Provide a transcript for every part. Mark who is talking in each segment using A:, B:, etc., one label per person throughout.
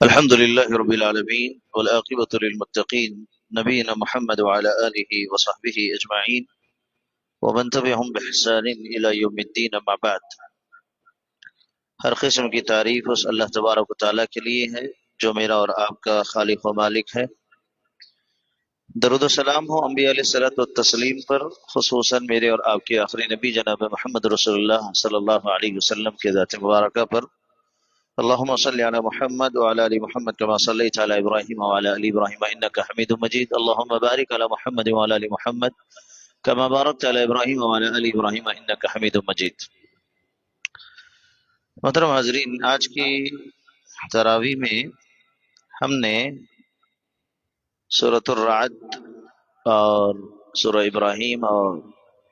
A: الحمد لله رب العالمين والعاقبة للمتقين نبينا محمد وعلى آله وصحبه أجمعين ومن تبعهم بإحسان إلى يوم الدين اما بعد۔ ہر قسم کی تعریف اس اللہ تبارک و تعالیٰ کے لیے ہے جو میرا اور آپ کا خالق و مالک ہے۔ درود و سلام ہو انبیاء علیہ الصلوۃ والتسلیم پر، خصوصاً میرے اور آپ کے آخری نبی جناب محمد رسول اللہ صلی اللہ علیہ وسلم کے ذات مبارکہ پر۔ اللهم صل على محمد وعلى ال محمد كما صليت على ابراهيم وعلى ال ابراهيم انك حميد مجيد، اللهم بارك على محمد وعلى ال محمد كما باركت على ابراهيم وعلى ال ابراهيم انك حميد مجيد۔ محترم حاضرین، آج کی تراویح میں ہم نے سورۃ الرعد اور سورہ ابراہیم اور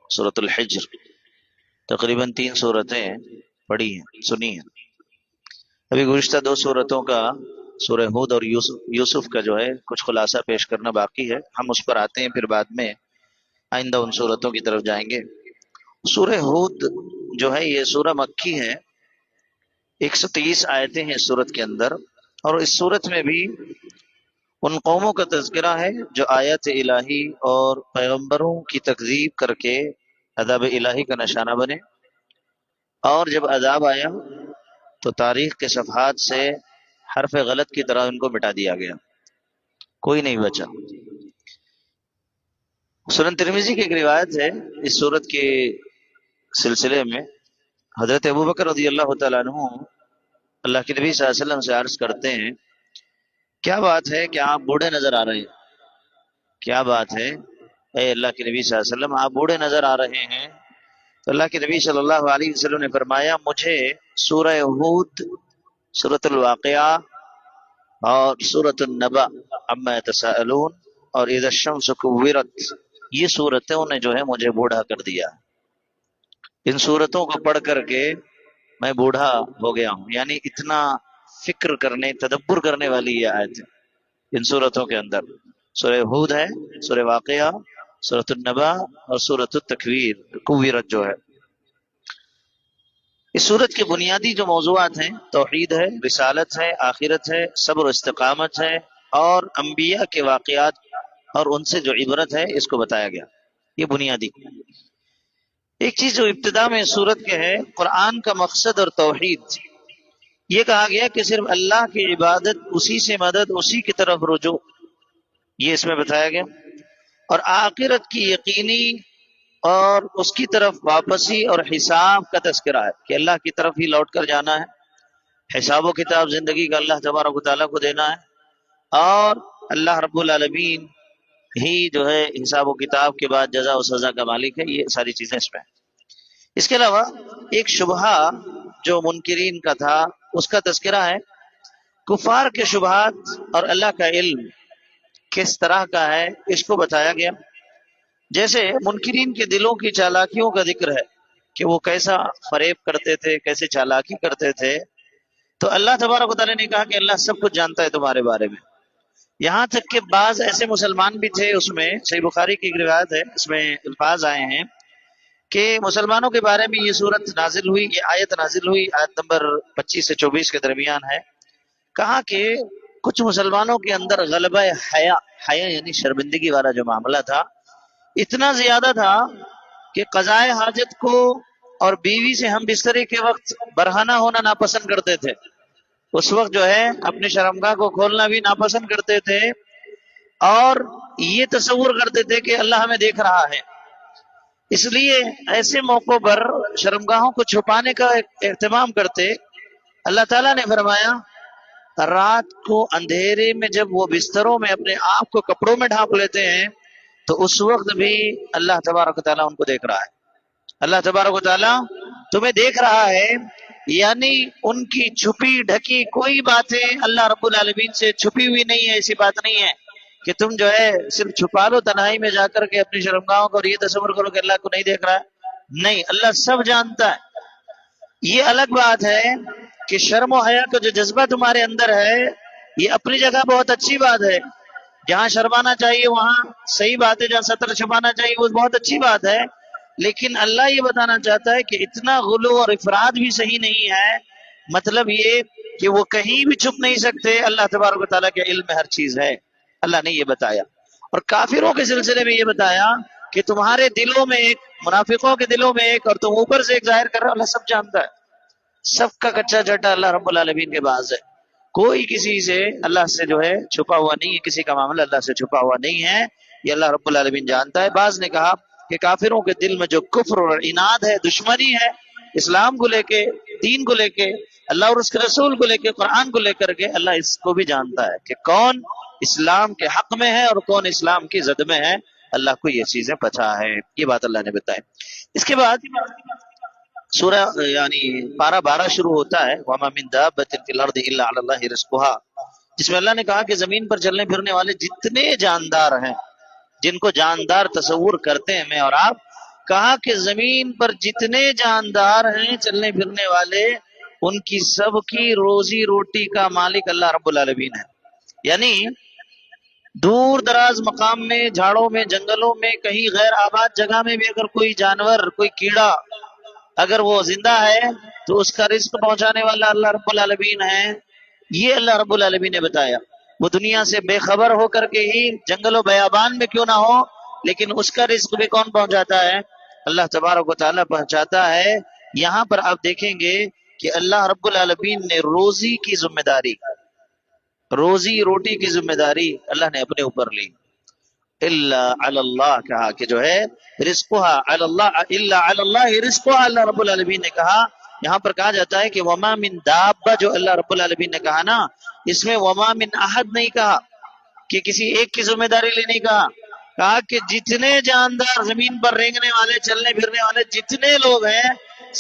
A: سورۃ الحجر تقریباً 3 سورتیں پڑھی ہیں، سنی ہیں۔ ابھی گزشتہ 2 سورتوں کا، سورہ ہود اور یوسف کا جو ہے کچھ خلاصہ پیش کرنا باقی ہے، ہم اس پر آتے ہیں، پھر بعد میں آئندہ ان سورتوں کی طرف جائیں گے۔ سورہ ہود جو ہے یہ سورہ مکی ہے، 130 آیتیں ہیں اس سورت کے اندر، اور اس سورت میں بھی ان قوموں کا تذکرہ ہے جو آیات الہی اور پیغمبروں کی تکذیب کر کے عذاب الہی کا نشانہ بنے، اور جب عذاب آیا تو تاریخ کے صفحات سے حرف غلط کی طرح ان کو مٹا دیا گیا، کوئی نہیں بچا۔ سنن ترمذی کی ایک روایت ہے اس سورت کے سلسلے میں، حضرت ابوبکر رضی اللہ تعالیٰ عنہ اللہ کے نبی صلی اللہ علیہ وسلم سے عرض کرتے ہیں، کیا بات ہے کہ آپ بوڑھے نظر آ رہے ہیں؟ کیا بات ہے اے اللہ کے نبی صلی اللہ علیہ وسلم، آپ بوڑھے نظر آ رہے ہیں؟ تو اللہ کے نبی صلی اللہ علیہ وسلم نے فرمایا، مجھے سورہ ہود، سورۃ الواقعہ اور سورۃ النبأ عما یتساءلون اور اذا الشمس کورت، یہ صورتوں نے جو ہے مجھے بوڑھا کر دیا۔ ان صورتوں کو پڑھ کر کے میں بوڑھا ہو گیا ہوں، یعنی اتنا فکر کرنے، تدبر کرنے والی یہ آیت ہے ان صورتوں کے اندر۔ سورہ ہود ہے، سورہ واقعہ، سورۃ النبأ اور سورۃ التکویر، کویرت جو ہے۔ اس سورت کے بنیادی جو موضوعات ہیں، توحید ہے، رسالت ہے، آخرت ہے، صبر و استقامت ہے، اور انبیاء کے واقعات اور ان سے جو عبرت ہے اس کو بتایا گیا، یہ بنیادی۔ ایک چیز جو ابتدا میں سورت کے ہے، قرآن کا مقصد اور توحید، یہ کہا گیا کہ صرف اللہ کی عبادت، اسی سے مدد، اسی کی طرف رجوع، یہ اس میں بتایا گیا، اور آخرت کی یقینی اور اس کی طرف واپسی اور حساب کا تذکرہ ہے کہ اللہ کی طرف ہی لوٹ کر جانا ہے، حساب و کتاب زندگی کا اللہ تبارک و تعالیٰ کو دینا ہے، اور اللہ رب العالمین ہی جو ہے حساب و کتاب کے بعد جزا و سزا کا مالک ہے، یہ ساری چیزیں اس میں ہیں۔ اس کے علاوہ ایک شبہہ جو منکرین کا تھا اس کا تذکرہ ہے، کفار کے شبہات اور اللہ کا علم کس طرح کا ہے اس کو بتایا گیا۔ جیسے منکرین کے دلوں کی چالاکیوں کا ذکر ہے کہ وہ کیسا فریب کرتے تھے، کیسے چالاکی کرتے تھے، تو اللہ تبارک و تعالیٰ نے کہا کہ اللہ سب کچھ جانتا ہے تمہارے بارے میں۔ یہاں تک کہ بعض ایسے مسلمان بھی تھے، اس میں صحیح بخاری کی ایک روایت ہے، اس میں الفاظ آئے ہیں کہ مسلمانوں کے بارے میں یہ سورت نازل ہوئی، یہ آیت نازل ہوئی، آیت نمبر 25 سے 24 کے درمیان ہے۔ کہا کہ کچھ مسلمانوں کے اندر غلبہ حیا یعنی شرمندگی والا جو معاملہ تھا اتنا زیادہ تھا کہ قضائے حاجت کو اور بیوی سے ہم بستری کے وقت برہنہ ہونا ناپسند کرتے تھے، اس وقت جو ہے اپنی شرمگاہ کو کھولنا بھی ناپسند کرتے تھے، اور یہ تصور کرتے تھے کہ اللہ ہمیں دیکھ رہا ہے، اس لیے ایسے موقعوں پر شرمگاہوں کو چھپانے کا اہتمام کرتے۔ اللہ تعالیٰ نے فرمایا، رات کو اندھیرے میں جب وہ بستروں میں اپنے آپ کو کپڑوں میں ڈھانپ لیتے ہیں تو اس وقت بھی اللہ تبارک و تعالیٰ ان کو دیکھ رہا ہے۔ اللہ تبارک و تعالیٰ تمہیں دیکھ رہا ہے، یعنی ان کی چھپی ڈھکی کوئی باتیں اللہ رب العالمین سے چھپی ہوئی نہیں ہے۔ ایسی بات نہیں ہے کہ تم جو ہے صرف چھپا لو تنہائی میں جا کر کے اپنی شرمگاہوں کو اور یہ تصور کرو کہ اللہ کو نہیں دیکھ رہا ہے، نہیں، اللہ سب جانتا ہے۔ یہ الگ بات ہے کہ شرم و حیا کا جو جذبہ تمہارے اندر ہے یہ اپنی جگہ بہت اچھی بات ہے، جہاں شرمانا چاہیے وہاں صحیح بات ہے، جہاں ستر چھپانا چاہیے وہ بہت اچھی بات ہے، لیکن اللہ یہ بتانا چاہتا ہے کہ اتنا غلو اور افراد بھی صحیح نہیں ہے۔ مطلب یہ کہ وہ کہیں بھی چھپ نہیں سکتے، اللہ تبارک و تعالیٰ کے علم میں ہر چیز ہے، اللہ نے یہ بتایا۔ اور کافروں کے سلسلے میں یہ بتایا کہ تمہارے دلوں میں ایک، منافقوں کے دلوں میں ایک، اور تم اوپر سے ایک ظاہر کر رہے ہو، اللہ سب جانتا ہے، سب کا کچا چٹا اللہ رب العالمین کے پاس ہے، کوئی کسی سے اللہ سے جو ہے چھپا ہوا نہیں ہے، کسی کا معاملہ اللہ سے چھپا ہوا نہیں ہے، یہ اللہ رب العالمین جانتا ہے۔ بعض نے کہا کہ کافروں کے دل میں جو کفر اور عناد ہے، دشمنی ہے اسلام کو لے کے، دین کو لے کے، اللہ اور اس کے رسول کو لے کے، قرآن کو لے کر کے، اللہ اس کو بھی جانتا ہے کہ کون اسلام کے حق میں ہے اور کون اسلام کی زد میں ہے، اللہ کو یہ چیزیں پتہ ہے، یہ بات اللہ نے بتائی۔ اس کے بعد سورہ یعنی پارہ 12 شروع ہوتا ہے وَمَا مِن دَابَّةٍ فِي الْأَرْضِ إِلَّا عَلَى اللَّهِ رِزْقُهَا، جس میں اللہ نے کہا کہ زمین پر چلنے پھرنے والے جتنے جاندار ہیں، جن کو جاندار تصور کرتے ہیں میں اور آپ، کہا کہ زمین پر جتنے جاندار ہیں چلنے پھرنے والے، ان کی سب کی روزی روٹی کا مالک اللہ رب العالمین ہے۔ یعنی دور دراز مقام میں، جھاڑوں میں، جنگلوں میں، کہیں غیر آباد جگہ میں بھی اگر کوئی جانور، کوئی کیڑا اگر وہ زندہ ہے تو اس کا رزق پہنچانے والا اللہ رب العالمین ہے، یہ اللہ رب العالمین نے بتایا۔ وہ دنیا سے بے خبر ہو کر کے ہی جنگل و بیابان میں کیوں نہ ہو، لیکن اس کا رزق بھی کون پہنچاتا ہے؟ اللہ تبارک و تعالیٰ پہنچاتا ہے۔ یہاں پر آپ دیکھیں گے کہ اللہ رب العالمین نے روزی کی ذمہ داری، روزی روٹی کی ذمہ داری اللہ نے اپنے اوپر لی۔ الا علی اللہ کہا کہ جو ہے رزقها علی اللہ، الا علی اللہ رزقها، اللہ رب العالمین نے کہا۔ یہاں پر کہا جاتا ہے کہ وما من دابہ، جو اللہ رب العالمین نے کہا نا، اس میں وما من احد نہیں کہا کہ کسی ایک کی ذمہ داری لی، نہیں کہا، کہا کہ جتنے جاندار زمین پر رینگنے والے، چلنے پھرنے والے جتنے لوگ ہیں،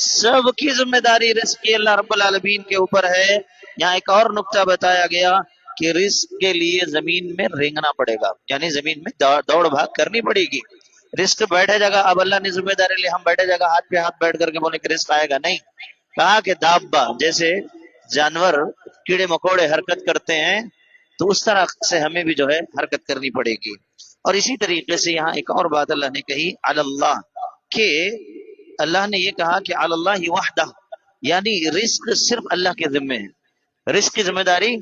A: سب کی ذمہ داری رزق کی اللہ رب العالمین کے اوپر ہے۔ یہاں ایک اور نقطہ بتایا گیا کہ رزق کے لیے زمین میں رینگنا پڑے گا، یعنی زمین میں دوڑ بھاگ کرنی پڑے گی۔ رزق بیٹھے جگہ، اب اللہ نے ذمہ داری لی، ہم بیٹھے جگہ ہاتھ پہ ہاتھ بیٹھ کر کے بولے کہ رزق آئے گا، نہیں۔ کہا کہ دابہ، جیسے جانور کیڑے مکوڑے حرکت کرتے ہیں تو اس طرح سے ہمیں بھی جو ہے حرکت کرنی پڑے گی۔ اور اسی طریقے سے یہاں ایک اور بات اللہ نے کہی علی اللہ، کہ اللہ نے یہ کہا کہ علی اللہ وحدہ، یعنی رزق صرف اللہ کے ذمے ہے، رزق کی ذمہ داری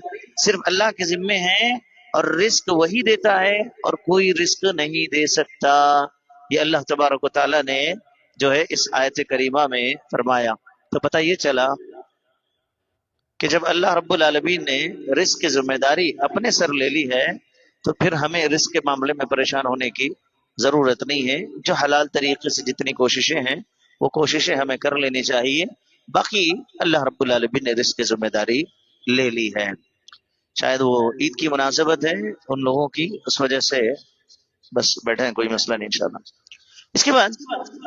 A: صرف اللہ کے ذمے ہے، اور رزق وہی دیتا ہے اور کوئی رزق نہیں دے سکتا۔ یہ اللہ تبارک و تعالیٰ نے جو ہے اس آیت کریمہ میں فرمایا۔ تو پتہ یہ چلا کہ جب اللہ رب العالمین نے رزق کی ذمہ داری اپنے سر لے لی ہے تو پھر ہمیں رزق کے معاملے میں پریشان ہونے کی ضرورت نہیں ہے۔ جو حلال طریقے سے جتنی کوششیں ہیں وہ کوششیں ہمیں کر لینی چاہیے، باقی اللہ رب العالمین نے رزق کی ذمہ داری لے لی ہے۔ شاید وہ عید کی مناسبت ہے ان لوگوں کی، اس وجہ سے بس بیٹھے ہیں، کوئی مسئلہ نہیں انشاءاللہ۔ اس کے بعد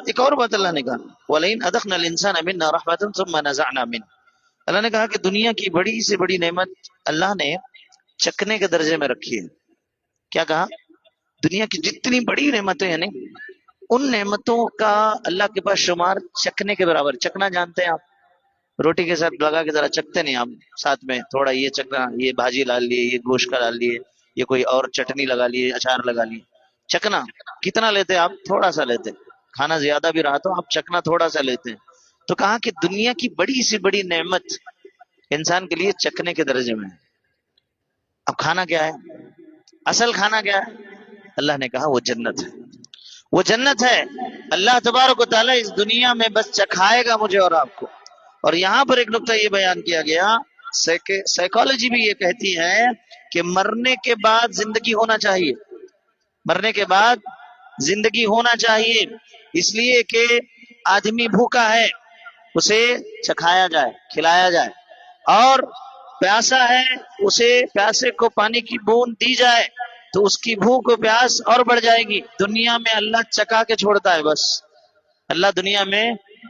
A: ایک اور بات اللہ نے کہا وَلَئِنْ أَذَقْنَا الْإِنسَانَ مِنَّا رَحْمَةً ثُمَّ نَزَعْنَا مِنْهُ، اللہ نے کہا کہ دنیا کی بڑی سے بڑی نعمت اللہ نے چکنے کے درجے میں رکھی ہے۔ کیا کہا؟ دنیا کی جتنی بڑی نعمتیں ہیں ان نعمتوں کا اللہ کے پاس شمار چکنے کے برابر۔ چکنا جانتے ہیں آپ؟ روٹی کے ساتھ لگا کے ذرا چکتے نہیں آپ، ساتھ میں تھوڑا یہ چکنا، یہ بھاجی ڈال لیے، یہ گوشت کا ڈال لیے، یہ کوئی اور چٹنی لگا لیے، اچار لگا لیے، چکنا کتنا لیتے آپ؟ تھوڑا سا لیتے۔ کھانا زیادہ بھی رہا تو آپ چکنا تھوڑا سا لیتے ہیں۔ تو کہا کہ دنیا کی بڑی سی بڑی نعمت انسان کے لیے چکنے کے درجے میں ہے۔ اب کھانا کیا ہے؟ اصل کھانا کیا ہے؟ اللہ نے کہا وہ جنت ہے، وہ جنت ہے۔ اللہ تبارک و تعالیٰ اس دنیا میں بس چکھائے گا مجھے اور آپ کو۔ اور یہاں پر ایک نقطہ یہ بیان کیا گیا، سائیکالوجی بھی یہ کہتی ہے کہ مرنے کے بعد زندگی ہونا چاہیے، مرنے کے بعد زندگی ہونا چاہیے، اس لیے کہ آدمی بھوکا ہے اسے چکھایا جائے، کھلایا جائے، اور پیاسا ہے اسے پیاسے کو پانی کی بوند دی جائے تو اس کی بھوک و پیاس اور بڑھ جائے گی۔ دنیا میں اللہ چکا کے چھوڑتا ہے، بس اللہ دنیا میں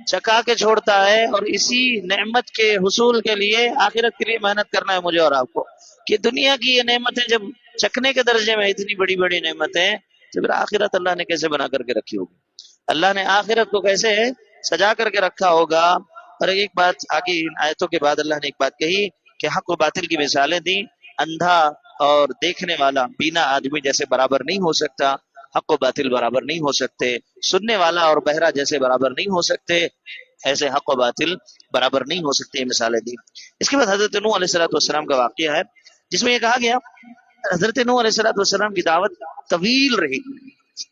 A: چکا کے چھوڑتا ہے، اور اسی نعمت کے حصول کے لیے آخرت کے لیے محنت کرنا ہے مجھے اور آپ کو، کہ دنیا کی یہ نعمتیں جب چکنے کے درجے میں اتنی بڑی بڑی نعمتیں، تو پھر آخرت اللہ نے کیسے بنا کر کے رکھی ہوگی، اللہ نے آخرت کو کیسے سجا کر کے رکھا ہوگا۔ اور ایک بات آگے ان آیتوں کے بعد اللہ نے ایک بات کہی کہ حق و باطل کی مثالیں دی۔ اندھا اور دیکھنے والا بینا آدمی جیسے برابر نہیں ہو سکتا، حق و باطل برابر نہیں ہو سکتے، سننے والا اور بہرا جیسے برابر نہیں ہو سکتے، ایسے حق و باطل برابر نہیں ہو سکتی مثالیں دی۔ اس کے بعد حضرت نوح علیہ السلام کا واقعہ ہے جس میں یہ کہا گیا حضرت نوح علیہ السلام کی دعوت طویل رہی،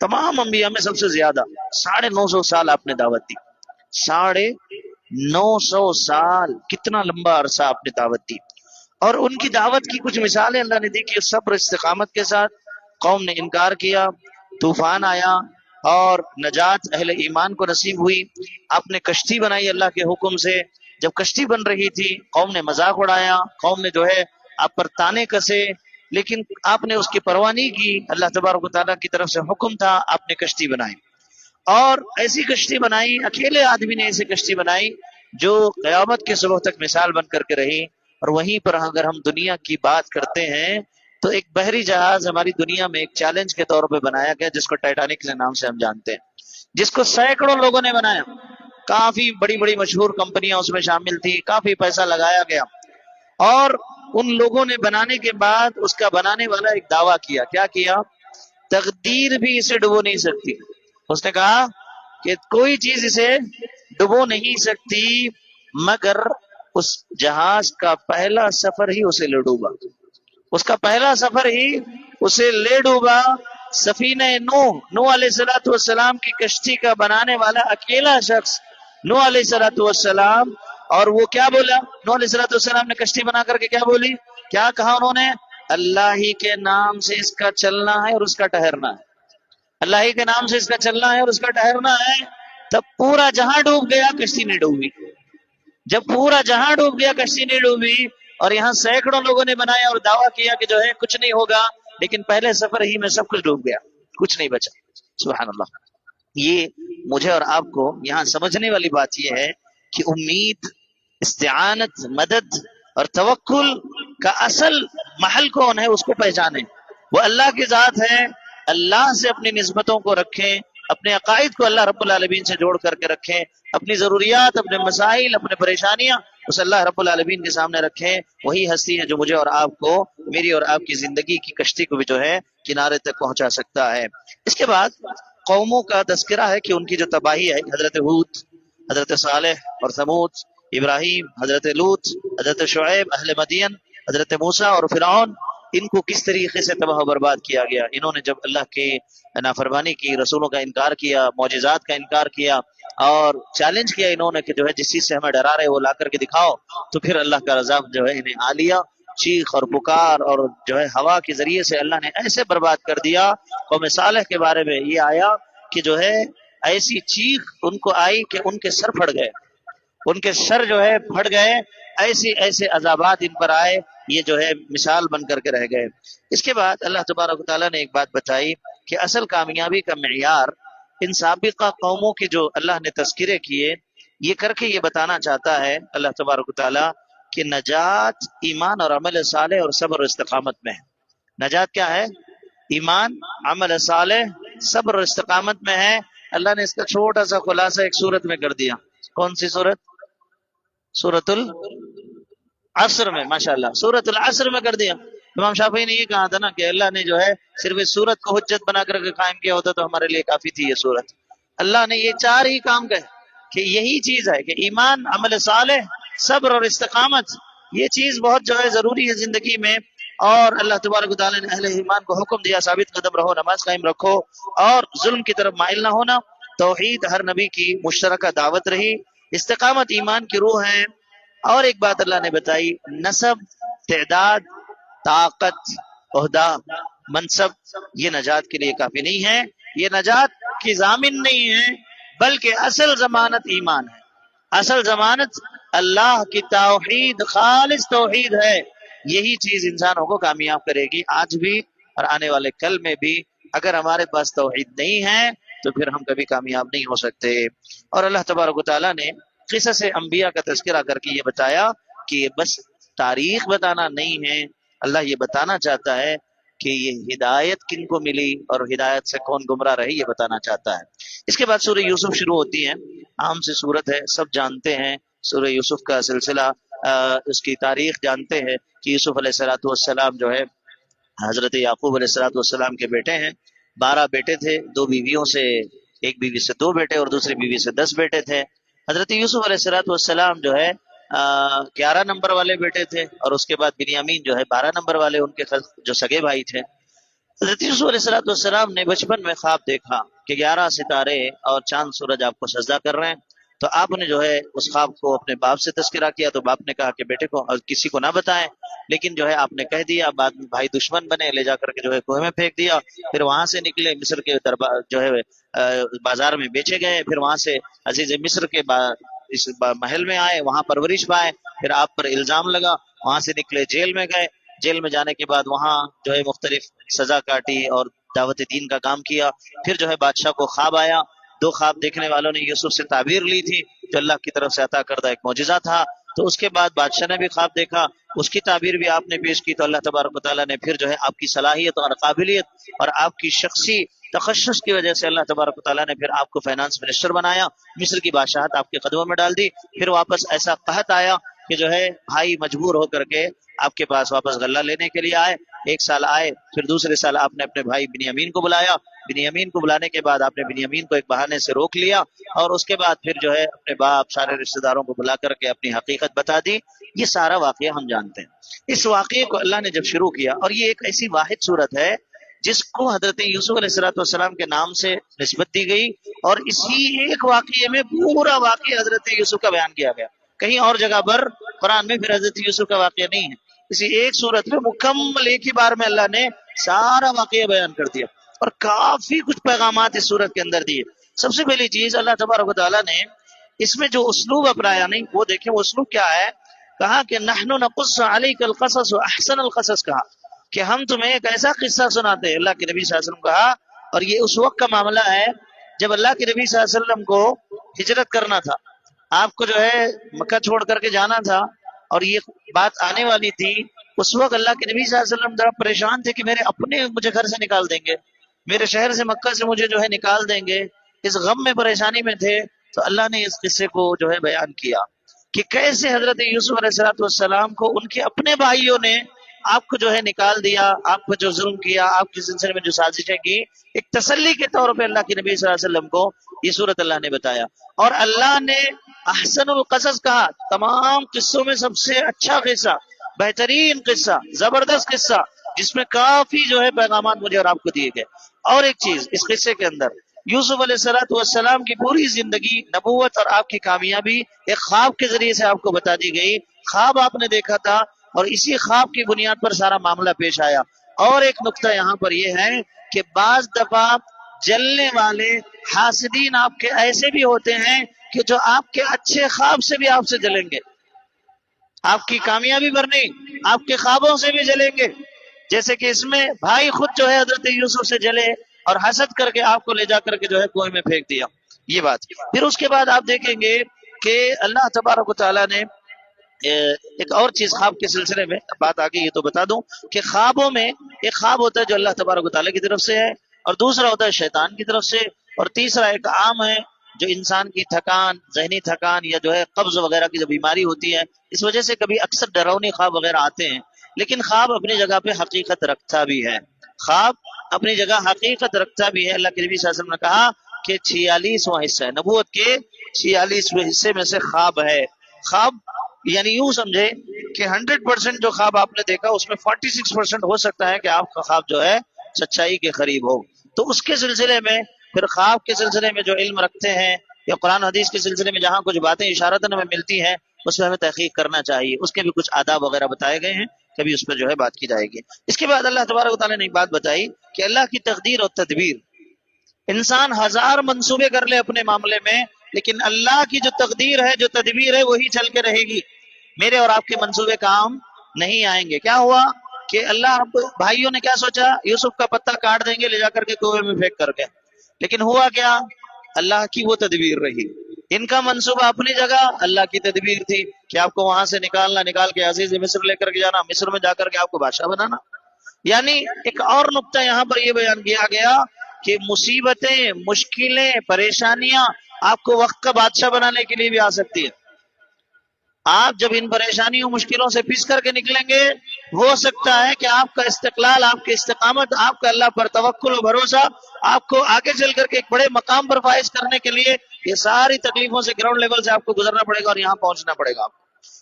A: تمام انبیاء میں سب سے زیادہ 950 سال آپ نے دعوت دی، 950 سال، کتنا لمبا عرصہ آپ نے دعوت دی۔ اور ان کی دعوت کی کچھ مثالیں اللہ نے دی کہ صبر استقامت کے ساتھ قوم نے انکار کیا، طوفان آیا اور نجات اہل ایمان کو نصیب ہوئی۔ آپ نے کشتی بنائی اللہ کے حکم سے، جب کشتی بن رہی تھی قوم نے مذاق اڑایا، قوم نے جو ہے آپ پر تانے کسے، لیکن آپ نے اس کی پرواہ نہیں کی، اللہ تبارک و تعالیٰ کی طرف سے حکم تھا، آپ نے کشتی بنائی، اور ایسی کشتی بنائی، اکیلے آدمی نے ایسی کشتی بنائی جو قیامت کے صبح تک مثال بن کر کے رہی۔ اور وہیں پر اگر ہم دنیا کی بات کرتے ہیں تو ایک بحری جہاز ہماری دنیا میں ایک چیلنج کے طور پہ بنایا گیا جس کو ٹائٹینک کے نام سے ہم جانتے ہیں، جس کو سینکڑوں لوگوں نے بنایا، کافی بڑی بڑی مشہور کمپنیاں اس میں شامل تھی، کافی پیسہ لگایا گیا، اور ان لوگوں نے بنانے کے بعد اس کا بنانے والا ایک دعویٰ کیا، کیا کیا؟ تقدیر بھی اسے ڈبو نہیں سکتی۔ اس نے کہا کہ کوئی چیز اسے ڈبو نہیں سکتی مگر اس جہاز کا پہلا سفر ہی اسے لے ڈوبا، اس کا پہلا سفر ہی اسے لے ڈوبا۔ سفینہ نوح علیہ السلام کی کشتی کا بنانے والا اکیلا شخص نوح علیہ السلام، اور وہ کیا بولا؟ نوح علیہ السلام نے کشتی بنا کر کے کیا بولی؟ کیا کہا انہوں نے؟ اللہ ہی کے نام سے اس کا چلنا ہے اور اس کا ٹھہرنا ہے، اللہ ہی کے نام سے اس کا چلنا ہے اور اس کا ٹھہرنا ہے۔ تب پورا جہاں ڈوب گیا، کشتی نہیں ڈوبی۔ جب پورا جہاں ڈوب گیا، کشتی نہیں ڈوبی، اور یہاں سینکڑوں لوگوں نے بنایا اور دعویٰ کیا کہ جو ہے کچھ نہیں ہوگا، لیکن پہلے سفر ہی میں سب کچھ ڈوب گیا، کچھ نہیں بچا۔ سبحان اللہ۔ یہ مجھے اور آپ کو یہاں سمجھنے والی بات یہ ہے کہ امید، استعانت، مدد اور توکل کا اصل محل کون ہے، اس کو پہچانیں۔ وہ اللہ کی ذات ہے، اللہ سے اپنی نسبتوں کو رکھیں، اپنے عقائد کو اللہ رب العالمین سے جوڑ کر کے رکھیں، اپنی ضروریات، اپنے مسائل، اپنے پریشانیاں اس اللہ رب العالمین کے سامنے رکھیں۔ وہی ہستی ہے جو مجھے اور آپ کو، میری اور آپ کی زندگی کی کشتی کو بھی جو ہے کنارے تک پہنچا سکتا ہے۔ اس کے بعد قوموں کا تذکرہ ہے کہ ان کی جو تباہی ہے، حضرت ہود، حضرت صالح اور ثمود، ابراہیم، حضرت لوط، حضرت شعیب، اہل مدین، حضرت موسیٰ اور فرعون، ان کو کس طریقے سے تباہ و برباد کیا گیا۔ انہوں نے جب اللہ کی نافرمانی کی، رسولوں کا انکار کیا، معجزات کا انکار کیا، اور چیلنج کیا انہوں نے کہ جو ہے جس چیز سے ہمیں ڈرا رہے وہ لا کر کے دکھاؤ، تو پھر اللہ کا عذاب جو ہے انہیں آ لیا۔ چیخ اور پکار اور جو ہے ہوا کے ذریعے سے اللہ نے ایسے برباد کر دیا۔ قوم صالح کے بارے میں یہ آیا کہ جو ہے ایسی چیخ ان کو آئی کہ ان کے سر پھٹ گئے، ان کے سر جو ہے پھٹ گئے، ایسے عذابات ان پر آئے، یہ جو ہے مثال بن کر کے رہ گئے۔ اس کے بعد اللہ تبارک و تعالیٰ نے ایک بات بتائی کہ اصل کامیابی کا معیار ان سابقہ قوموں کے جو اللہ نے تذکرے کیے، یہ کر کے یہ بتانا چاہتا ہے اللہ تبارک و تعالیٰ کہ نجات ایمان اور عمل صالح اور صبر و استقامت میں ہے۔ نجات کیا ہے؟ ایمان، عمل صالح، صبر و استقامت میں ہے۔ اللہ نے اس کا چھوٹا سا خلاصہ ایک سورت میں کر دیا۔ کون سی سورت؟ سورت العصر میں، ماشاءاللہ سورت العصر میں کر دیا۔ امام شافعی نے یہ کہا تھا نا کہ اللہ نے جو ہے صرف اس سورت کو حجت بنا کر کے قائم کیا ہوتا تو ہمارے لیے کافی تھی یہ سورت۔ اللہ نے یہ چار ہی کام کہے کہ یہی چیز ہے کہ ایمان، عمل صالح، صبر اور استقامت، یہ چیز بہت جو ہے ضروری ہے زندگی میں۔ اور اللہ تبارک و تعالیٰ نے اہل ایمان کو حکم دیا ثابت قدم رہو، نماز قائم رکھو اور ظلم کی طرف مائل نہ ہونا۔ توحید ہر نبی کی مشترکہ دعوت رہی، استقامت ایمان کی روح ہے۔ اور ایک بات اللہ نے بتائی، نسب، تعداد، طاقت، عہدہ، منصب یہ نجات کے لیے کافی نہیں ہے، یہ نجات کی ضامن نہیں ہے، بلکہ اصل ضمانت ایمان ہے۔ اصل ضمانت اللہ کی توحید، خالص توحید ہے۔ یہی چیز انسانوں کو کامیاب کرے گی آج بھی اور آنے والے کل میں بھی۔ اگر ہمارے پاس توحید نہیں ہے تو پھر ہم کبھی کامیاب نہیں ہو سکتے۔ اور اللہ تبارک و تعالیٰ نے قصص انبیاء کا تذکرہ کر کے یہ بتایا کہ یہ بس تاریخ بتانا نہیں ہے، اللہ یہ بتانا چاہتا ہے کہ یہ ہدایت کن کو ملی اور ہدایت سے کون گمراہ رہی، یہ بتانا چاہتا ہے۔ اس کے بعد سورہ یوسف شروع ہوتی ہے، عام سی صورت ہے، سب جانتے ہیں سورہ یوسف کا سلسلہ، اس کی تاریخ جانتے ہیں کہ یوسف علیہ السلام جو ہے حضرت یعقوب علیہ السلام کے بیٹے ہیں۔ 12 بیٹے تھے، 2 بیویوں سے، ایک بیوی سے 2 بیٹے اور دوسری بیوی سے 10 بیٹے تھے۔ حضرت یوسف علیہ السلام جو ہے 11 نمبر والے بیٹے تھے، اور اس کے بعد بنیامین جو ہے 12 نمبر والے ان کے جو سگے بھائی تھے۔ حضرت یوسف علیہ السلام نے بچپن میں خواب دیکھا کہ 11 ستارے اور چاند سورج آپ کو سجدہ کر رہے ہیں، تو آپ نے جو ہے اس خواب کو اپنے باپ سے تذکرہ کیا، تو باپ نے کہا کہ بیٹے کو کسی کو نہ بتائیں، لیکن جو ہے آپ نے کہہ دیا، بعد میں بھائی دشمن بنے، لے جا کر کے جو ہے کنویں میں پھینک دیا، پھر وہاں سے نکلے مصر کے دربار جو ہے بازار میں بیچے گئے، پھر وہاں سے عزیز مصر کے اس محل میں آئے، وہاں پرورش پائے، پھر آپ پر الزام لگا، وہاں سے نکلے جیل میں گئے، جیل میں جانے کے بعد وہاں جو ہے مختلف سزا کاٹی اور دعوت دین کا کام کیا، پھر جو ہے بادشاہ کو خواب آیا، 2 خواب دیکھنے والوں نے یوسف سے تعبیر لی تھی جو اللہ کی طرف سے عطا کردہ ایک معجزہ تھا، تو اس کے بعد بادشاہ نے بھی خواب دیکھا، اس کی تعبیر بھی آپ نے پیش کی، تو اللہ تبارک و تعالیٰ نے پھر جو ہے آپ کی صلاحیت اور قابلیت اور آپ کی شخصی تخصص کی وجہ سے اللہ تبارک و تعالیٰ نے پھر آپ کو فائنانس منسٹر بنایا، مصر کی بادشاہت آپ کے قدموں میں ڈال دی، پھر واپس ایسا قحط آیا کہ جو ہے بھائی مجبور ہو کر کے آپ کے پاس واپس غلہ لینے کے لیے آئے، 1 سال آئے، پھر دوسرے سال آپ نے اپنے بھائی بنیامین کو بلایا، بنیامین کو بلانے کے بعد آپ نے بنیامین کو ایک بہانے سے روک لیا، اور اس کے بعد پھر جو ہے اپنے باپ سارے رشتہ داروں کو بلا کر کے اپنی حقیقت بتا دی۔ یہ سارا واقعہ ہم جانتے ہیں۔ اس واقعے کو اللہ نے جب شروع کیا، اور یہ ایک ایسی واحد صورت ہے جس کو حضرت یوسف علیہ السلام کے نام سے نسبت دی گئی، اور اسی ایک واقعے میں پورا واقعہ حضرت یوسف کا بیان کیا گیا، کہیں اور جگہ پر قرآن میں پھر حضرت یوسف کا واقعہ نہیں ہے، اسی ایک صورت میں مکمل ایک ہی بار میں اللہ نے سارا واقعہ بیان کر دیا، اور کافی کچھ پیغامات اس صورت کے اندر دیے۔ سب سے پہلی چیز اللہ تبارک و تعالیٰ نے اس میں جو اسلوب اپنایا، نہیں وہ دیکھیں وہ اسلوب کیا ہے، کہا کہ نحن نقص علیک القصص احسن القصص، کہا کہ ہم تمہیں ایک ایسا قصہ سناتے ہیں، اللہ کے نبی صلی اللہ علیہ وسلم کہا، اور یہ اس وقت کا معاملہ ہے جب اللہ کے نبی صلی اللہ علیہ وسلم کو ہجرت کرنا تھا، آپ کو جو ہے مکہ چھوڑ کر کے جانا تھا، اور یہ بات آنے والی تھی، اس وقت اللہ کے نبی صلی اللہ علیہ وسلم ذرا پریشان تھے کہ میرے اپنے مجھے گھر سے نکال دیں گے، میرے شہر سے مکہ سے مجھے جو ہے نکال دیں گے، اس غم میں پریشانی میں تھے، تو اللہ نے اس قصے کو جو ہے بیان کیا کہ کیسے حضرت یوسف علیہ السلام کو ان کے اپنے بھائیوں نے آپ کو جو ہے نکال دیا، آپ کو جو ظلم کیا، آپ کے سلسلے میں جو سازشیں کی، ایک تسلی کے طور پہ اللہ کے نبی صلی اللہ علیہ وسلم کو یہ صورت اللہ نے بتایا، اور اللہ نے احسن القصص کہا، تمام قصوں میں سب سے اچھا قصہ، بہترین قصہ، زبردست قصہ، جس میں کافی جو ہے پیغامات مجھے اور آپ کو دیے گئے۔ اور ایک چیز اس قصے کے اندر، یوسف علیہ السلام کی پوری زندگی، نبوت اور آپ کی کامیابی ایک خواب کے ذریعے سے آپ کو بتا دی گئی، خواب آپ نے دیکھا تھا، اور اسی خواب کی بنیاد پر سارا معاملہ پیش آیا۔ اور ایک نقطہ یہاں پر یہ ہے کہ بعض دفعہ جلنے والے حاسدین آپ کے ایسے بھی ہوتے ہیں کہ جو آپ کے اچھے خواب سے بھی آپ سے جلیں گے، آپ کی کامیابی پر نہیں، آپ کے خوابوں سے بھی جلیں گے، جیسے کہ اس میں بھائی خود جو ہے حضرت یوسف سے جلے اور حسد کر کے آپ کو لے جا کر کے جو ہے کنویں میں پھینک دیا، یہ بات۔ پھر اس کے بعد آپ دیکھیں گے کہ اللہ تبارک و تعالیٰ نے ایک اور چیز خواب کے سلسلے میں بات آگے یہ تو بتا دوں کہ خوابوں میں ایک خواب ہوتا ہے جو اللہ تبارک و تعالیٰ کی طرف سے ہے، اور دوسرا ہوتا ہے شیطان کی طرف سے، اور تیسرا ایک عام ہے جو انسان کی تھکان، ذہنی تھکان یا جو ہے قبض وغیرہ کی جو بیماری ہوتی ہے، اس وجہ سے کبھی اکثر ڈراؤنی خواب وغیرہ آتے ہیں، لیکن خواب اپنی جگہ پہ حقیقت رکھتا بھی ہے، خواب اپنی جگہ حقیقت رکھتا بھی ہے۔ اللہ کے نبی صلی اللہ علیہ وسلم نے کہا کہ 46واں حصہ ہے نبوت کے، 46ویں حصے میں سے خواب ہے۔ خواب یعنی یوں سمجھے کہ 100% جو خواب آپ نے دیکھا اس میں 46% ہو سکتا ہے کہ آپ کا خواب جو ہے سچائی کے قریب ہو، تو اس کے سلسلے میں پھر خواب کے سلسلے میں جو علم رکھتے ہیں یا قرآن حدیث کے سلسلے میں جہاں کچھ باتیں اشارتاً ہمیں ملتی ہیں اس میں ہمیں تحقیق کرنا چاہیے، اس کے بھی کچھ آداب وغیرہ بتائے گئے ہیں، کبھی اس پر جو ہے بات کی جائے گی۔ اس کے بعد اللہ تبارک و تعالیٰ نے ایک بات بتائی کہ اللہ کی تقدیر اور تدبیر، انسان 1000 منصوبے کر لے اپنے معاملے میں، لیکن اللہ کی جو تقدیر ہے، جو تدبیر ہے، وہی چل کے رہے گی، میرے اور آپ کے منصوبے کام نہیں آئیں گے۔ کیا ہوا کہ اللہ بھائیوں نے کیا سوچا، یوسف کا پتہ کاٹ دیں گے لے جا کر کے کنویں میں پھینک کر کے، لیکن ہوا کیا، اللہ کی وہ تدبیر رہی، ان کا منصوبہ اپنی جگہ، اللہ کی تدبیر تھی کہ آپ کو وہاں سے نکالنا، نکال کے عزیز مصر لے کر کے جانا، مصر میں جا کر کے آپ کو بادشاہ بنانا۔ یعنی ایک اور نقطہ یہاں پر یہ بیان کیا گیا کہ مصیبتیں، مشکلیں، پریشانیاں آپ کو وقت کا بادشاہ بنانے کے لیے بھی آ سکتی ہے۔ آپ جب ان پریشانیوں مشکلوں سے پس کر کے نکلیں گے، ہو سکتا ہے کہ آپ کا استقلال، آپ کی استقامت، آپ کا اللہ پر توکل و بھروسہ آپ کو آگے چل کر کے ایک بڑے مقام پر فائز کرنے کے لیے یہ ساری تکلیفوں سے گراؤنڈ لیول سے آپ کو گزرنا پڑے گا اور یہاں پہنچنا پڑے گا آپ کو۔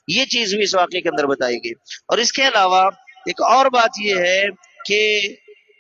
A: یہ چیز بھی اس واقعے کے اندر بتائی گئی۔ اور اس کے علاوہ ایک اور بات یہ ہے کہ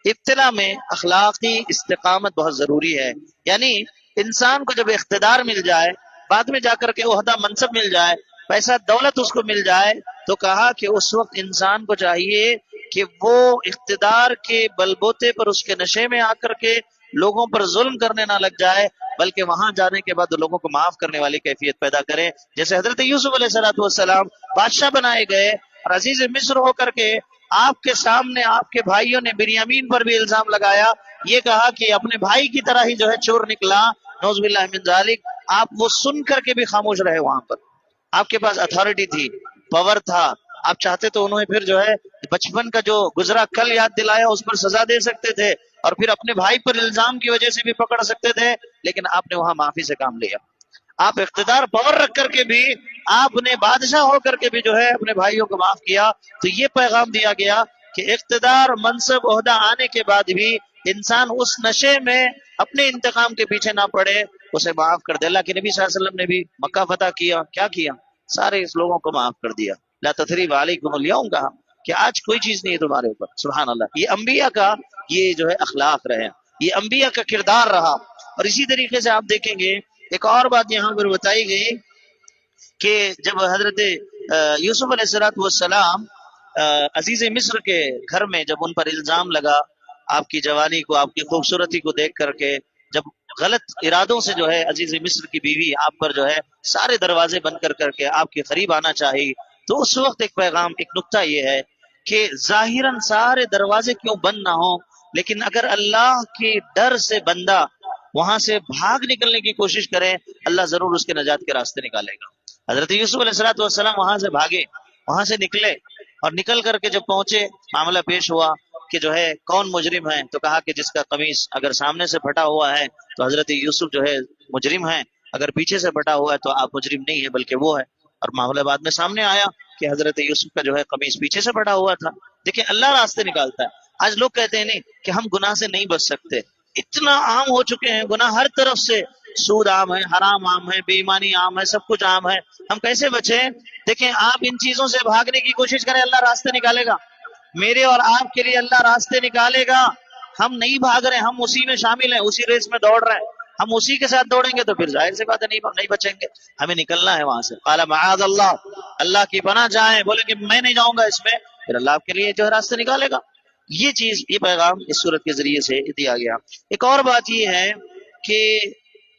A: ابتلا میں اخلاقی استقامت بہت ضروری ہے۔ یعنی انسان کو جب اقتدار مل جائے، بعد میں جا کر کے عہدہ منصب مل جائے، پیسہ دولت اس کو مل جائے، تو کہا کہ اس وقت انسان کو چاہیے کہ وہ اقتدار کے بلبوتے پر اس کے نشے میں آ کر کے لوگوں پر ظلم کرنے نہ لگ جائے، بلکہ وہاں جانے کے بعد لوگوں کو معاف کرنے والی کیفیت پیدا کرے۔ جیسے حضرت یوسف علیہ السلام بادشاہ بنائے گئے اور عزیز مصر ہو کر کے آپ کے سامنے آپ کے بھائیوں نے بنیامین پر بھی الزام لگایا، یہ کہا کہ اپنے بھائی کی طرح ہی جو ہے چور نکلا، نعوذ باللہ من ذالک۔ آپ وہ سن کر کے بھی خاموش رہے، وہاں پر آپ کے پاس اتھارٹی تھی، پاور تھا، آپ چاہتے تو انہیں پھر جو ہے بچپن کا جو گزرا کل یاد دلایا اس پر سزا دے سکتے تھے اور پھر اپنے بھائی پر الزام کی وجہ سے بھی پکڑ سکتے تھے، لیکن آپ نے وہاں معافی سے کام لیا۔ آپ اقتدار پاور رکھ کر کے بھی، آپ نے بادشاہ ہو کر کے بھی جو ہے اپنے بھائیوں کو معاف کیا۔ تو یہ پیغام دیا گیا کہ اقتدار، منصب، عہدہ آنے کے بعد بھی انسان اس نشے میں اپنے انتقام کے پیچھے نہ پڑے، اسے معاف کر دے۔ اللہ کے نبی صلی اللہ علیہ وسلم نے بھی مکہ فتح کیا، کیا کیا؟ سارے اس لوگوں کو معاف کر دیا۔ لا تثریب علیکم اليوم، کہا کہ آج کوئی چیز نہیں ہے تمہارے اوپر۔ سبحان اللہ، یہ انبیاء کا یہ جو ہے اخلاق رہے، یہ انبیاء کا کردار رہا۔ اور اسی طریقے سے آپ دیکھیں گے ایک اور بات یہاں پر بتائی گئی کہ جب حضرت یوسف علیہ السلام عزیز مصر کے گھر میں جب ان پر الزام لگا، آپ کی جوانی کو، آپ کی خوبصورتی کو دیکھ کر کے، جب غلط ارادوں سے جو ہے عزیز مصر کی بیوی آپ پر جو ہے سارے دروازے بند کر کے آپ کے قریب آنا چاہی، تو اس وقت ایک پیغام، ایک نکتہ یہ ہے کہ ظاہراً سارے دروازے کیوں بند نہ ہوں، لیکن اگر اللہ کے ڈر سے بندہ وہاں سے بھاگ نکلنے کی کوشش کرے، اللہ ضرور اس کے نجات کے راستے نکالے گا۔ حضرت یوسف علیہ السلام وہاں سے بھاگے، وہاں سے نکلے، اور نکل کر کے جب پہنچے، معاملہ پیش ہوا کہ جو ہے کون مجرم ہے، تو کہا کہ جس کا قمیص اگر سامنے سے پھٹا ہوا ہے تو حضرت یوسف جو ہے مجرم ہے، اگر پیچھے سے پھٹا ہوا ہے تو آپ مجرم نہیں ہے بلکہ وہ ہے۔ اور معاملہ بعد میں سامنے آیا کہ حضرت یوسف کا جو ہے قمیص پیچھے سے پھٹا ہوا تھا۔ دیکھیں اللہ راستے نکالتا ہے۔ آج لوگ کہتے ہیں نہیں کہ ہم گناہ سے نہیں بچ سکتے، اتنا عام ہو چکے ہیں گناہ، ہر طرف سے سود عام ہے، حرام عام ہے، بے ایمانی عام ہے، سب کچھ عام ہے، ہم کیسے بچیں؟ دیکھیں آپ ان چیزوں سے بھاگنے کی کوشش کریں، اللہ راستے نکالے گا، میرے اور آپ کے لیے اللہ راستے نکالے گا۔ ہم نہیں بھاگ رہے، ہم اسی میں شامل ہیں، اسی ریس میں دوڑ رہے ہیں، ہم اسی کے ساتھ دوڑیں گے تو پھر ظاہر سی بات ہے نہیں بچیں گے، ہمیں نکلنا ہے وہاں سے۔ قال معاذ اللہ، اللہ کی پناہ چاہیں، بولے کہ میں نہیں جاؤں گا اس میں، پھر اللہ آپ کے لیے جو ہے راستے نکالے گا۔ یہ چیز، یہ پیغام اس صورت کے ذریعے سے دیا گیا۔ ایک اور بات یہ ہے کہ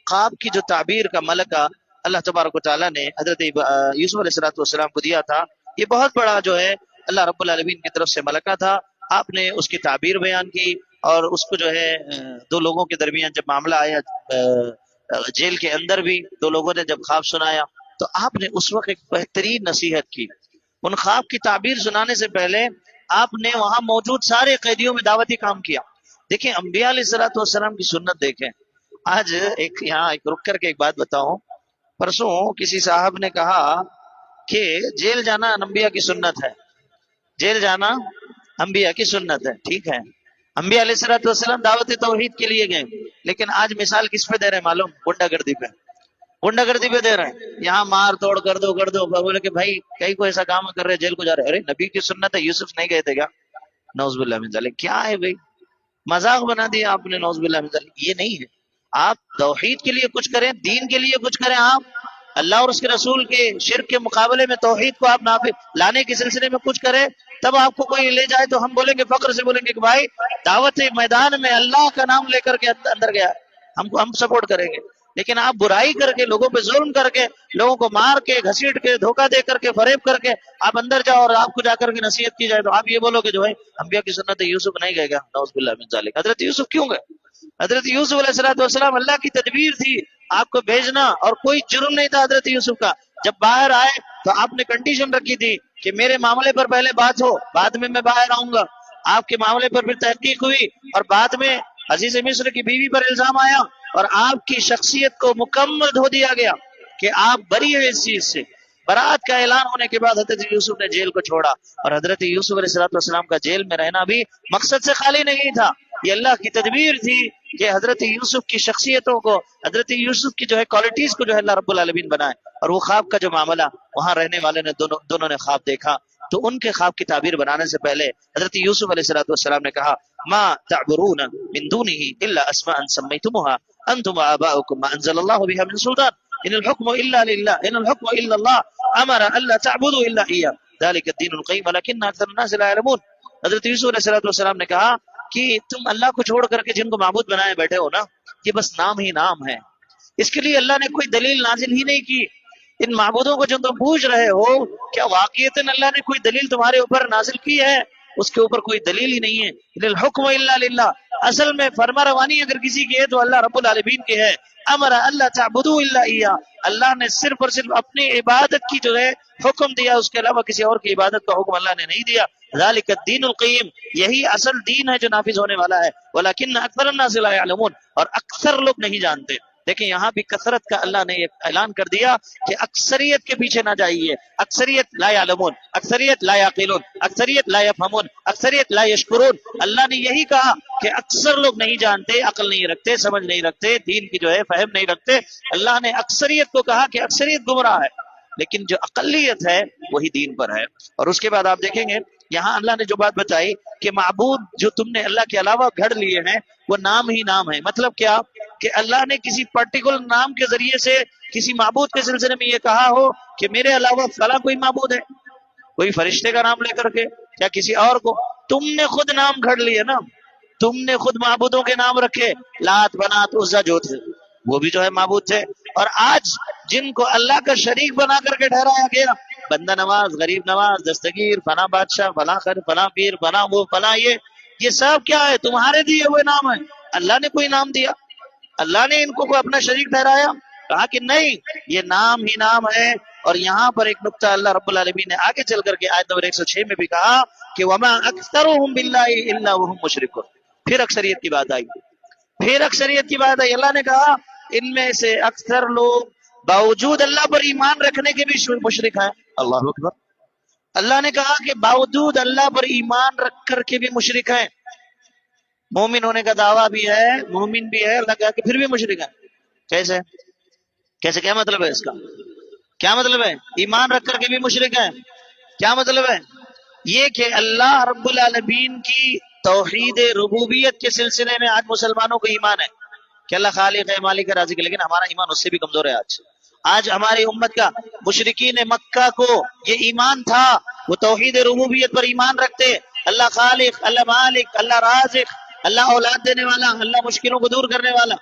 A: خواب کی جو تعبیر کا ملکہ اللہ تبارک و تعالیٰ نے حضرت یوسف علیہ السلام کو دیا تھا، یہ بہت بڑا جو ہے اللہ رب العالمین کی طرف سے ملکہ تھا۔ آپ نے اس کی تعبیر بیان کی، اور اس کو جو ہے دو لوگوں کے درمیان جب معاملہ آیا، جیل کے اندر بھی دو لوگوں نے جب خواب سنایا تو آپ نے اس وقت ایک بہترین نصیحت کی۔ ان خواب کی تعبیر سنانے سے پہلے آپ نے وہاں موجود سارے قیدیوں میں دعوتی کام کیا۔ دیکھیں انبیاء علیہ السلام کی سنت دیکھیں۔ آج یہاں رک کر کے ایک بات بتاؤں، پرسوں کسی صاحب نے کہا کہ جیل جانا انبیاء کی سنت ہے، جیل جانا انبیاء کی سنت ہے، ٹھیک ہے، انبیاء علیہ السلام دعوت توحید کے لیے گئے، لیکن آج مثال کس پہ دے رہے ہیں معلوم؟ غنڈہ گردی پہ، غنڈہ گردی پہ دے رہے ہیں، یہاں مار توڑ کر دو، بولے کہ بھائی کئی کو ایسا کام کر رہے، جیل کو جا رہے، ارے نبی کی سنت ہے، یوسف نہیں گئے تھے کیا؟ نعوذ باللہ من ذالک، کیا ہے بھائی، مذاق بنا دیا آپ نے، نعوذ باللہ من ذالک۔ یہ نہیں ہے، آپ توحید کے لیے کچھ کریں، دین کے لیے کچھ کریں، آپ اللہ اور اس کے رسول کے شرک کے مقابلے میں توحید کو آپ لانے کے سلسلے میں کچھ کریں، تب آپ کو کوئی لے جائے تو ہم بولیں گے، فخر سے بولیں گے کہ بھائی دعوت میدان میں اللہ کا نام لے کر کے اندر گیا، ہم سپورٹ کریں گے۔ لیکن آپ برائی کر کے، لوگوں پہ ظلم کر کے، لوگوں کو مار کے، گھسیٹ کے، دھوکہ دے کر کے، فریب کر کے آپ اندر جاؤ اور آپ کو جا کر کے نصیحت کی جائے تو آپ یہ بولو کہ جو ہے انبیاء کی سنت ہے، یوسف نہیں گئے گا، نعوذ باللہ من ذالک۔ حضرت یوسف کیوں گئے؟ حضرت یوسف علیہ السلام اللہ کی تدبیر تھی آپ کو بھیجنا، اور کوئی جرم نہیں تھا حضرت یوسف کا۔ جب باہر آئے تو آپ نے کنڈیشن رکھی تھی کہ میرے معاملے پر پہلے بات ہو، بعد میں باہر آؤں گا۔ آپ کے معاملے پر پھر تحقیق ہوئی، اور بعد میں عزیز مصر کی بیوی پر الزام آیا، اور آپ کی شخصیت کو مکمل دھو دیا گیا کہ آپ بری ہیں اس چیز سے۔ برات کا اعلان ہونے کے بعد حضرت یوسف نے جیل کو چھوڑا، اور حضرت یوسف علیہ السلام کا جیل میں رہنا بھی مقصد سے خالی نہیں تھا، یہ اللہ کی تدبیر تھی کہ حضرت یوسف کی شخصیتوں کو، حضرت یوسف کی جو ہے کوالٹیز کو جو ہے اللہ رب العالمین بنائے۔ اور وہ خواب کا جو معاملہ وہاں رہنے والے نے دونوں نے خواب دیکھا، تو ان کے خواب کی تعبیر بنانے سے پہلے حضرت یوسف علیہ السلام نے کہا ما تعبرون من دونه الا اسماء سميتموها انتم وآباؤكم ما انزل الله بها من سلطان ان الحكم الا لله ان الحكم الا الله امر الا تعبدوا الا اياه ذلك الدين القيم ولكن اكثر الناس لا يعلمون۔ حضرت یوسف علیہ السلام نے کہا کہ تم اللہ کو چھوڑ کر کے جن کو معبود بنائے بیٹھے ہو نا، یہ بس نام ہی نام ہے، اس کے لیے اللہ نے کوئی دلیل نازل ہی نہیں کی۔ ان معبودوں کو جو تم پوچھ رہے ہو، کیا واقعتاً اللہ نے کوئی دلیل تمہارے اوپر نازل کی ہے؟ اس کے اوپر کوئی دلیل ہی نہیں ہے۔ الحکم الا للہ، اصل میں فرما روانی اگر کسی کی ہے تو اللہ رب العالمین کی ہے۔ امر اللہ تعبدوا الا ایا، اللہ نے صرف اور صرف اپنی عبادت کی جو ہے حکم دیا، اس کے علاوہ کسی اور کی عبادت کا حکم اللہ نے نہیں دیا۔ ذالک الدین القیم، یہی اصل دین ہے جو نافذ ہونے والا ہے۔ ولکن اکثر الناس لا یعلمون، اور اکثر لوگ نہیں جانتے۔ دیکھیں یہاں بھی کثرت کا اللہ نے ایک اعلان کر دیا کہ اکثریت کے پیچھے نہ جائیے، اکثریت لا یعلمون، اکثریت لا یعقلون، اکثریت لا یفہمون، اکثریت لا یشکرون۔ اللہ نے یہی کہا کہ اکثر لوگ نہیں جانتے، عقل نہیں رکھتے، سمجھ نہیں رکھتے، دین کی جو ہے فہم نہیں رکھتے۔ اللہ نے اکثریت کو کہا کہ اکثریت گمراہ ہے، لیکن جو اقلیت ہے وہی دین پر ہے۔ اور اس کے بعد آپ دیکھیں گے یہاں اللہ نے جو بات بتائی کہ معبود جو تم نے اللہ کے علاوہ گھڑ لیے ہیں وہ نام ہی نام ہے۔ مطلب کیا کہ اللہ نے کسی پرٹیکولر نام کے ذریعے سے کسی معبود کے سلسلے میں یہ کہا ہو کہ میرے علاوہ فلاں کوئی معبود ہے، کوئی فرشتے کا نام لے کر کے یا کسی اور کو، تم نے خود نام گھڑ لیے نا، تم نے خود معبودوں کے نام رکھے، لات بنات عزا جو تھے وہ بھی جو ہے معبود تھے۔ اور آج جن کو اللہ کا شریک بنا کر کے ٹھہرایا گیا، بندہ نواز، غریب نواز، دستگیر، فلاں بادشاہ، فلاں خر، فلاں پیر، فلاں وہ، فلاں یہ سب کیا ہے؟ تمہارے دیے ہوئے نام ہے۔ اللہ نے کوئی نام دیا؟ اللہ نے ان کو کوئی اپنا شریک ٹھہرایا؟ کہا کہ نہیں، یہ نام ہی نام ہے۔ اور یہاں پر ایک نقطہ اللہ رب العالمین نے آگے چل کر کے آیت نمبر 106 میں بھی کہا کہ وما اکثرهم باللہ الا وهم مشرکون، پھر اکثریت کی بات آئی، پھر اکثریت کی بات آئی۔ اللہ نے کہا ان میں سے اکثر لوگ باوجود اللہ پر ایمان رکھنے کے بھی مشرک ہیں۔ اللہ اکبر۔ اللہ نے کہا کہ باوجود اللہ پر ایمان رکھ کر کے بھی مشرک ہیں، مومن ہونے کا دعویٰ بھی ہے، مومن بھی ہے، اللہ کہا کہ پھر بھی مشرک ہے۔ کیسے کیسے کیا مطلب ہے اس کا؟ کیا مطلب ہے ایمان رکھ کر کے بھی مشرک ہے؟ کیا مطلب ہے؟ یہ کہ اللہ رب العالمین کی توحید ربوبیت کے سلسلے میں آج مسلمانوں کو ایمان ہے کہ اللہ خالق ہے، مالک ہے، رازق ہے، لیکن ہمارا ایمان اس سے بھی کمزور ہے۔ آج ہماری امت کا مشرکین مکہ کو یہ ایمان تھا، وہ توحید ربوبیت پر ایمان رکھتے، اللہ خالق، اللہ مالک، اللہ رازق، اللہ اولاد دینے والا، اللہ مشکلوں کو دور کرنے والا۔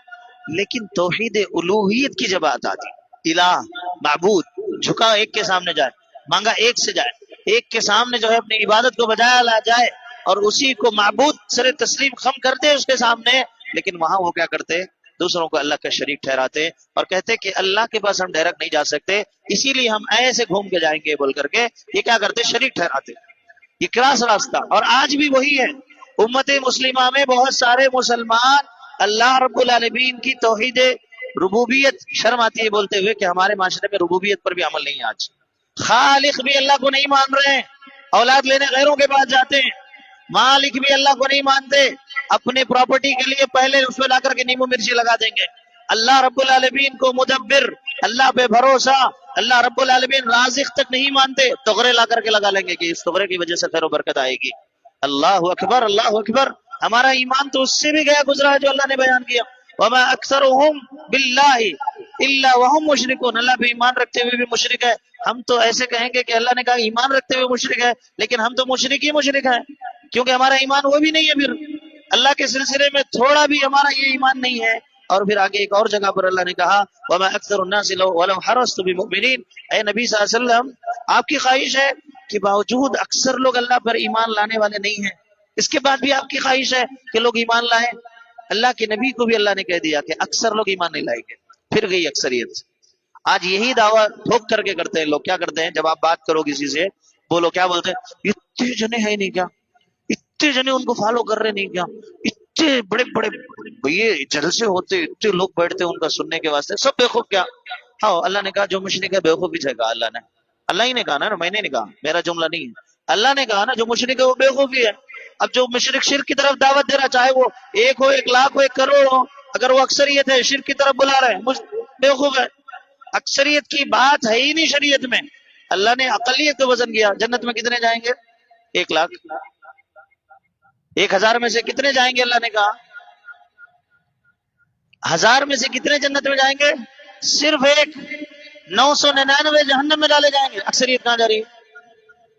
A: لیکن توحید الوہیت کی جب بات آتی، الہ، معبود، جھکا ایک کے سامنے جائے، مانگا ایک سے جائے، ایک کے سامنے جو ہے اپنی عبادت کو بجایا لا جائے اور اسی کو معبود سر تسلیم خم کرتے اس کے سامنے، لیکن وہاں وہ کیا کرتے؟ دوسروں کو اللہ کا شریک ٹھہراتے اور کہتے کہ اللہ کے پاس ہم ڈائریکٹ نہیں جا سکتے، اسی لیے ہم ایسے گھوم کے جائیں گے بول کر کے یہ کیا کرتے؟ شریک ٹھہراتے۔ یہ کراس راستہ، اور آج بھی وہی ہے۔ امت مسلمہ میں بہت سارے مسلمان اللہ رب العالمین کی توحید ربوبیت، شرم آتی ہے بولتے ہوئے کہ ہمارے معاشرے میں ربوبیت پر بھی عمل نہیں ہے۔ آج خالق بھی اللہ کو نہیں مان رہے ہیں، اولاد لینے غیروں کے پاس جاتے ہیں، مالک بھی اللہ کو نہیں مانتے، اپنے پراپرٹی کے لیے پہلے اس میں لا کر کے نیمبو مرچی لگا دیں گے۔ اللہ رب العالمین کو مدبر، اللہ پہ بھروسہ، اللہ رب العالمین رازق تک نہیں مانتے، تغرے لا کر کے لگا لیں گے کہ اس تغرے کی وجہ سے خیر و برکت آئے گی۔ اللہ اکبر، اللہ اکبر۔ ہمارا ایمان تو اس سے بھی گیا گزرا ہے جو اللہ نے بیان کیا، وما اکثرهم باللہ الا وهم مشرکون، اللہ پہ ایمان رکھتے ہوئے بھی مشرک ہے۔ ہم تو ایسے کہیں گے کہ اللہ نے کہا ایمان رکھتے ہوئے مشرک ہے، لیکن ہم تو مشرک ہی مشرک ہیں، کیونکہ ہمارا ایمان وہ بھی نہیں ہے، پھر اللہ کے سلسلے میں تھوڑا بھی ہمارا یہ ایمان نہیں ہے۔ اور پھر آگے ایک اور جگہ پر اللہ نے کہا وما اکثر الناس ولو حرصت بمؤمنین، اے نبی صلی اللہ علیہ وسلم آپ کی خواہش ہے کہ باوجود اکثر لوگ اللہ پر ایمان لانے والے نہیں ہیں، اس کے بعد بھی آپ کی خواہش ہے کہ لوگ ایمان لائیں؟ اللہ کے نبی کو بھی اللہ نے کہہ دیا کہ اکثر لوگ ایمان نہیں لائیں گے، پھر گئی اکثریت۔ آج یہی دعویٰ ٹھوک کر کے کرتے ہیں لوگ۔ کیا کرتے ہیں؟ جب آپ بات کرو کسی سے، بولو کیا بولتے ہیں؟ اتنے جنے ہیں نہیں کیا، اتنے جنے ان کو فالو کر رہے نہیں کیا، اتنے بڑے بڑے یہ جلسے ہوتے، اتنے لوگ بیٹھتے ان کا سننے کے واسطے، سب بیوقوف کیا؟ ہاں، اللہ نے کہا جو مشرک ہے بیوقوف ہی کہا اللہ نے۔ اللہ ہی نے کہا نا، میں نے نہیں کہا، میرا جملہ نہیں ہے، اللہ نے کہا نا جو مشرک ہے وہ بیوقوفی ہے۔ اب جو مشرک شرک کی طرف دعوت دے رہا، چاہے وہ ایک ہو، 1,00,000 ہو، 1,000,000 ہو، اگر وہ اکثریت ہے شرک کی طرف بلا رہے ہیں، بیوقوف ہے۔ اکثریت کی بات ہے ہی نہیں شریعت میں، اللہ نے اقلیت کو وزن کیا۔ جنت میں کتنے جائیں گے؟ 1,00,000۔ 1,000 میں سے کتنے جائیں گے؟ اللہ نے کہا 1,000 میں سے کتنے جنت میں جائیں گے؟ صرف 1۔ 999 جہنم میں ڈالے جائیں گے۔ اکثریت کہاں جا رہی ہے؟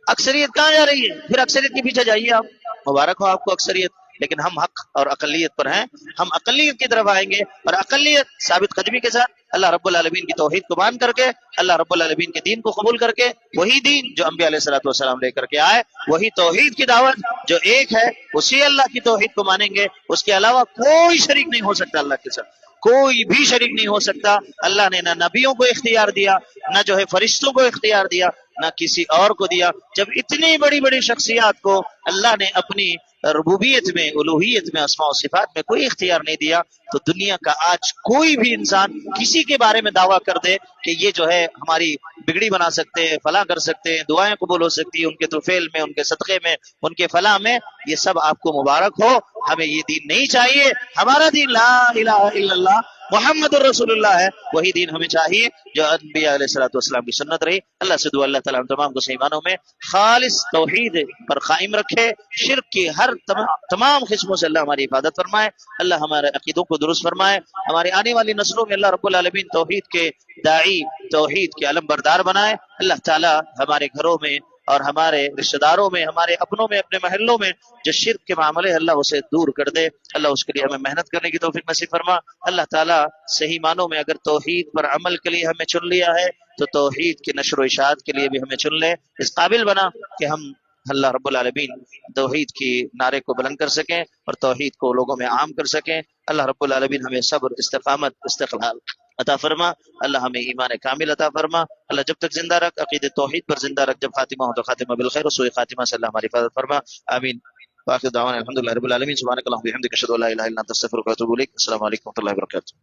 A: اکثریت کہاں جا رہی ہے؟ پھر اکثریت کے پیچھے جائیے آپ، مبارک ہو آپ کو اکثریت، لیکن ہم حق اور اقلیت پر ہیں، ہم اقلیت کی طرف آئیں گے، اور اقلیت ثابت قدمی کے ساتھ اللہ رب العالمین کی توحید کو مان کر کے، اللہ رب العالمین کے دین کو قبول کر کے، وہی دین جو انبیاء علیہ الصلوۃ والسلام لے کر کے آئے، وہی توحید کی دعوت جو ایک ہے، اسی اللہ کی توحید کو مانیں گے، اس کے علاوہ کوئی شریک نہیں ہو سکتا اللہ کے ساتھ، کوئی بھی شریک نہیں ہو سکتا۔ اللہ نے نہ نبیوں کو اختیار دیا، نہ جو ہے فرشتوں کو اختیار دیا، نہ کسی اور کو دیا۔ جب اتنی بڑی بڑی شخصیات کو اللہ نے اپنی ربوبیت میں، الوہیت میں، اسماء و صفات میں کوئی اختیار نہیں دیا، تو دنیا کا آج کوئی بھی انسان کسی کے بارے میں دعویٰ کر دے کہ یہ جو ہے ہماری بگڑی بنا سکتے ہیں، فلاں کر سکتے ہیں، دعائیں قبول ہو سکتی ہیں ان کے طفیل میں، ان کے صدقے میں، ان کے فلاں میں، یہ سب آپ کو مبارک ہو۔ ہمیں یہ دین نہیں چاہیے، ہمارا دین لا الہ الا اللہ محمد الرسول اللہ ہے، وہی دین ہمیں چاہیے جو انبیاء علیہ الصلوۃ والسلام کی سنت رہی۔ اللہ سے دعا اللہ تعالیٰ ہم تمام کو صحیح معنوں میں خالص توحید پر قائم رکھے، شرک کی ہر تمام قسموں سے اللہ ہماری حفاظت فرمائے، اللہ ہمارے عقیدوں کو درست فرمائے، ہماری آنے والی نسلوں میں اللہ رب العالمین توحید کے داعی، توحید کے علم بردار بنائے۔ اللہ تعالیٰ ہمارے گھروں میں اور ہمارے رشتہ داروں میں، ہمارے اپنوں میں، اپنے محلوں میں جو شرک کے معاملے اللہ اسے دور کر دے، اللہ اس کے لیے ہمیں محنت کرنے کی توفیق نصیب فرما۔ اللہ تعالیٰ صحیح معنوں میں اگر توحید پر عمل کے لیے ہمیں چن لیا ہے تو توحید کی نشر و اشاعت کے لیے بھی ہمیں چن لے، اس قابل بنا کہ ہم اللہ رب العالمین توحید کی نعرے کو بلند کر سکیں اور توحید کو لوگوں میں عام کر سکیں۔ اللہ رب العالمین ہمیں صبر، استقامت، استقلال عطا فرما، اللہ ہمیں ایمان کامل عطا فرما، اللہ جب تک زندہ رکھ، عقید توحید پر زندہ رکھ، جب خاتمہ ہو تو خاتمہ بالخیر و سوء خاتمہ سے اللہ ہماری حفاظت فرما، آمین۔ واخر دعوانا الحمدللہ رب العالمین، سبحانک اللہم و بحمدک، اشہد ان لا الہ الا انت، استغفرک و اتوب الیک۔ السلام علیکم و رحمۃ اللہ وبرکاتہ۔